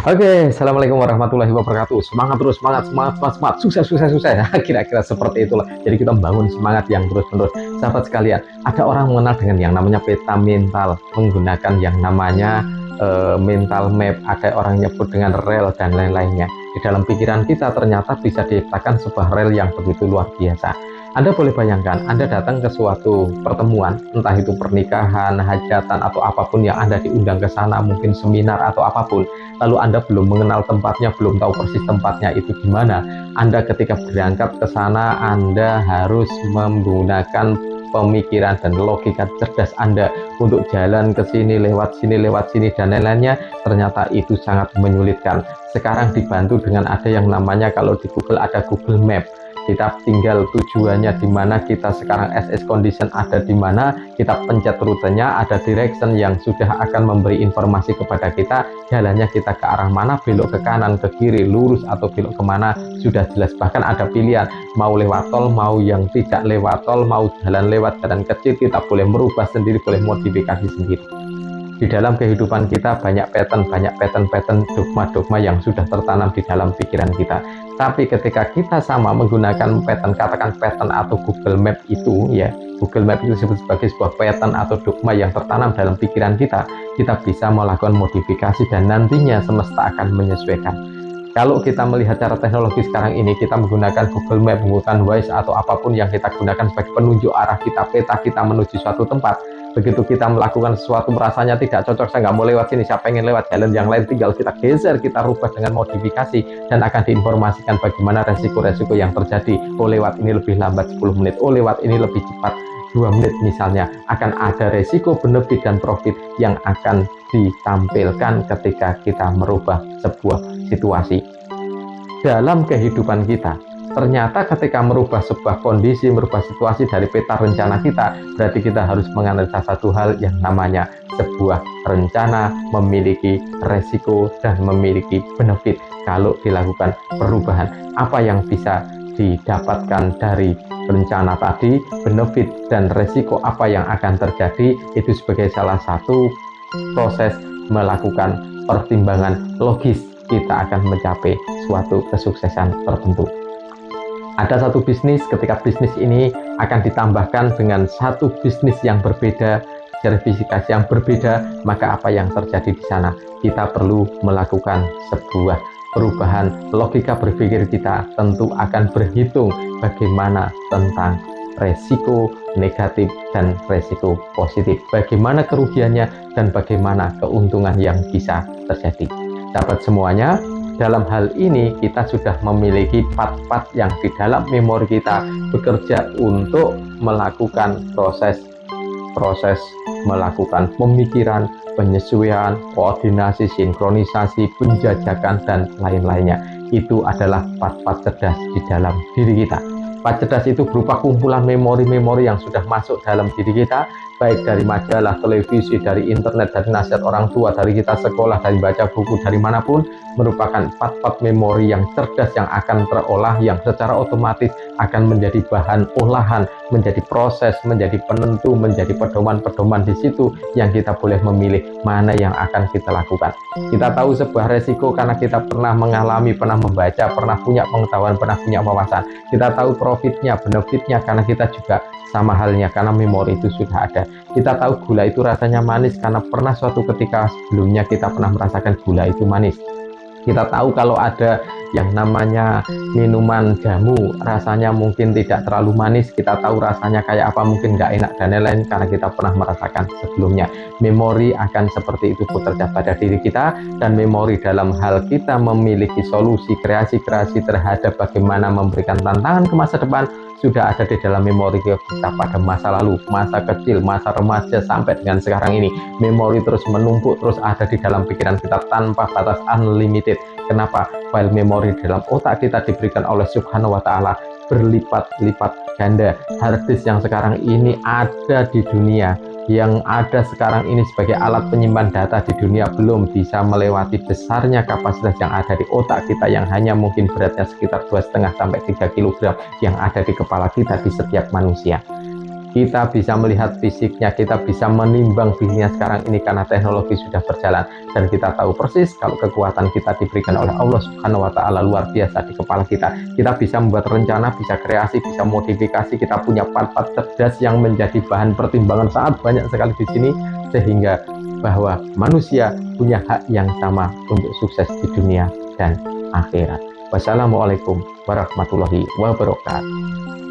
Oke, assalamualaikum warahmatullahi wabarakatuh. Semangat terus, semangat, semangat, semangat, semangat. Sukses, sukses, sukses. Nah, kira-kira seperti itulah. Jadi kita membangun semangat yang terus-menerus. Sahabat sekalian, ada orang mengenal dengan yang namanya peta mental, menggunakan yang namanya mental map. Ada orang nyebut dengan rel dan lain-lainnya. Di dalam pikiran kita ternyata bisa diciptakan sebuah rel yang begitu luar biasa. Anda boleh bayangkan, Anda datang ke suatu pertemuan, entah itu pernikahan, hajatan, atau apapun yang Anda diundang ke sana, mungkin seminar atau apapun. Lalu Anda belum mengenal tempatnya, belum tahu persis tempatnya itu di mana. Anda ketika berangkat ke sana, Anda harus menggunakan pemikiran dan logika cerdas Anda untuk jalan ke sini, lewat sini, dan lain-lainnya. Ternyata itu sangat menyulitkan. Sekarang dibantu dengan ada yang namanya, kalau di Google ada Google Map. Kita tinggal tujuannya di mana, kita sekarang SS condition ada di mana, kita pencet rutenya, ada direction yang sudah akan memberi informasi kepada kita, jalannya kita ke arah mana, belok ke kanan, ke kiri, lurus atau belok kemana, sudah jelas. Bahkan ada pilihan, mau lewat tol, mau yang tidak lewat tol, mau jalan lewat jalan kecil, kita boleh merubah sendiri, boleh modifikasi sendiri. Di dalam kehidupan kita banyak pattern, dogma-dogma yang sudah tertanam di dalam pikiran kita. Tapi ketika kita sama menggunakan pattern, katakan pattern atau Google Map itu, ya, Google Map itu disebut sebagai sebuah pattern atau dogma yang tertanam dalam pikiran kita, kita bisa melakukan modifikasi dan nantinya semesta akan menyesuaikan. Kalau kita melihat cara teknologi sekarang ini, kita menggunakan Google Map, menggunakan Waze atau apapun yang kita gunakan sebagai penunjuk arah kita, peta kita menuju suatu tempat. Begitu kita melakukan sesuatu merasanya tidak cocok, saya nggak mau lewat sini, saya pengen lewat jalan yang lain, tinggal kita geser, kita rubah dengan modifikasi, dan akan diinformasikan bagaimana resiko-resiko yang terjadi. Oh, lewat ini lebih lambat 10 menit, oh lewat ini lebih cepat 2 menit misalnya. Akan ada resiko, benefit, dan profit yang akan ditampilkan ketika kita merubah sebuah situasi dalam kehidupan kita. Ternyata ketika merubah sebuah kondisi, merubah situasi dari peta rencana kita, berarti kita harus menganalisa satu hal yang namanya sebuah rencana memiliki resiko dan memiliki benefit. Kalau dilakukan perubahan, apa yang bisa didapatkan dari rencana tadi, benefit dan resiko apa yang akan terjadi, itu sebagai salah satu proses melakukan pertimbangan logis. Kita akan mencapai suatu kesuksesan tertentu. Ada satu bisnis, ketika bisnis ini akan ditambahkan dengan satu bisnis yang berbeda, sertifikasi yang berbeda, maka apa yang terjadi di sana? Kita perlu melakukan sebuah perubahan logika berpikir kita, tentu akan berhitung bagaimana tentang resiko negatif dan resiko positif, bagaimana kerugiannya dan bagaimana keuntungan yang bisa terjadi. Dapat semuanya. Dalam hal ini kita sudah memiliki part-part yang di dalam memori kita bekerja untuk melakukan proses melakukan pemikiran, penyesuaian, koordinasi, sinkronisasi, penjajakan, dan lain-lainnya. Itu adalah part-part cerdas di dalam diri kita. Part cerdas itu berupa kumpulan memori-memori yang sudah masuk dalam diri kita, baik dari majalah, televisi, dari internet, dari nasihat orang tua, dari kita sekolah, dari baca buku, dari manapun, merupakan part-part memori yang cerdas yang akan terolah, yang secara otomatis akan menjadi bahan olahan, menjadi proses, menjadi penentu, menjadi pedoman-pedoman di situ yang kita boleh memilih mana yang akan kita lakukan. Kita tahu sebuah resiko karena kita pernah mengalami, pernah membaca, pernah punya pengetahuan, pernah punya wawasan. Kita tahu profitnya, benefitnya karena kita juga sama halnya karena memori itu sudah ada. Kita tahu gula itu rasanya manis karena pernah suatu ketika sebelumnya kita pernah merasakan gula itu manis. Kita tahu kalau ada yang namanya minuman jamu rasanya mungkin tidak terlalu manis, kita tahu rasanya kayak apa, mungkin nggak enak dan lain-lain karena kita pernah merasakan sebelumnya. Memori akan seperti itu bekerja pada diri kita, dan memori dalam hal kita memiliki solusi, kreasi-kreasi terhadap bagaimana memberikan tantangan ke masa depan sudah ada di dalam memori kita pada masa lalu, masa kecil, masa remaja, sampai dengan sekarang ini. Memori terus menumpuk, terus ada di dalam pikiran kita tanpa batas, unlimited. Kenapa? File memori dalam otak kita diberikan oleh Subhanahu wa Ta'ala berlipat-lipat ganda. Harddisk yang sekarang ini ada di dunia, yang ada sekarang ini sebagai alat penyimpan data di dunia, belum bisa melewati besarnya kapasitas yang ada di otak kita, yang hanya mungkin beratnya sekitar 2,5 sampai 3 kg yang ada di kepala kita di setiap manusia. Kita bisa melihat fisiknya, kita bisa menimbang fisiknya sekarang ini karena teknologi sudah berjalan, dan kita tahu persis kalau kekuatan kita diberikan oleh Allah Subhanahu wa taala luar biasa di kepala kita. Kita bisa membuat rencana, bisa kreasi, bisa modifikasi, kita punya part-part cerdas yang menjadi bahan pertimbangan sangat banyak sekali di sini, sehingga bahwa manusia punya hak yang sama untuk sukses di dunia dan akhirat. Wassalamualaikum warahmatullahi wabarakatuh.